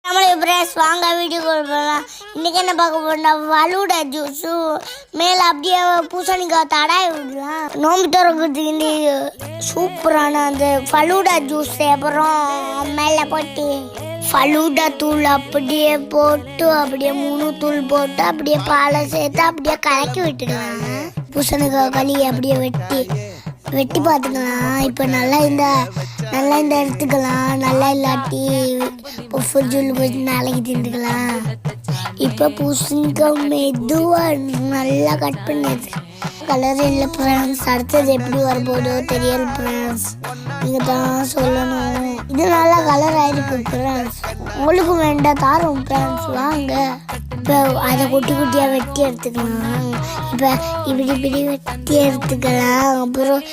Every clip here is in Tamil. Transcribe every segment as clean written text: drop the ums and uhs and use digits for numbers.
வாங்க வீடியோ போகலாம். இன்றைக்கி என்ன பார்க்க போறோம்னா ஃபலூடா ஜூஸு மேலே அப்படியே பூசணிக்காய் தடாய் விடலாம். நோம்பு திறக்கிறதுக்கு இந்த சூப்பரான அந்த ஃபலூடா ஜூஸ் அப்புறம் மேலே போட்டு ஃபலூடா தூள் அப்படியே போட்டு அப்படியே 3 தூள் போட்டு அப்படியே பாலை சேர்த்து அப்படியே கலக்கி விட்டுக்கலாம். பூசணிக்காய் களி அப்படியே வெட்டி பார்த்துக்கலாம். இப்போ நல்லா இந்த எடுத்துக்கலாம். நல்லா இல்லாட்டி ஃப்ரிட்ஜில் போய் நாளைக்கு திண்டுக்கலாம். இப்போ பூசணிக்காய் மெதுவாக நல்லா கட் பண்ணிடுது. கலர் இல்லை ஃப்ரெண்ட்ஸ். அடுத்தது எப்படி வரப்போதோ தெரியல ஃப்ரெண்ட்ஸ். நீங்கள் தான் சொல்லணும். இது நல்லா கலர் ஆகிருக்கு ஃப்ரெண்ட்ஸ். உங்களுக்கு வேண்டாம் தாரோம் ஃப்ரெண்ட்ஸ். வாங்க இப்போ அதை குட்டியாக வெட்டி எடுத்துக்கலாம். இப்போ இப்படி வெட்டி எடுத்துக்கலாம். அப்புறம்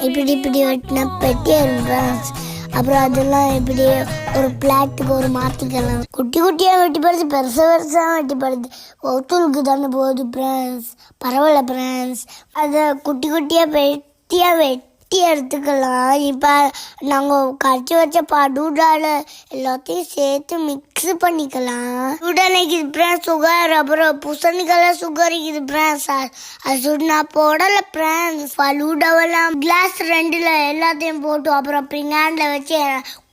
இப்படி வெட்டினா பெட்டி ஃப்ரெண்ட்ஸ். அப்புறம் அதெல்லாம் இப்படி ஒரு பிளாட்டுக்கு ஒரு மாற்றிக்கலாம். குட்டியாக வெட்டி படுது, பெருசாக வெட்டி படுது. ஒத்துழுக்கு தானே போகுது ஃப்ரெண்ட்ஸ். பரவாயில்ல ஃப்ரெண்ட்ஸ். அதை குட்டியாக வெட்டி எடுத்துக்கலாம். இப்போ நாங்கள் கரைச்சி வச்ச படூடால எல்லாத்தையும் சேர்த்து மிக்ஸ் பண்ணிக்கலாம். உடனேக்கு ஃப்ரெண்ட்ஸ் சுகர், அப்புறம் பூசணிக்காய் சுகர் இருக்குது ஃப்ரெண்ட்ஸ். அது நான் போடலை ஃப்ரெண்ட்ஸ். ஃபலூடாவெல்லாம் கிளாஸ் 2ல் எல்லாத்தையும் போட்டு அப்புறம் பிங்காண்டில் வச்சு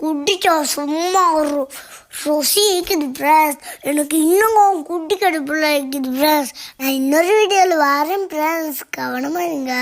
குடிச்சோம். சும்மா ஒரு ருசி இருக்குது ஃப்ரெண்ட்ஸ். எனக்கு இன்னும் குட்டி கடுப்புல இருக்குது ஃப்ரெண்ட்ஸ். நான் இன்னொரு வீடியோவில் வரேன் ஃப்ரெண்ட்ஸ். கவனமாக இருங்க.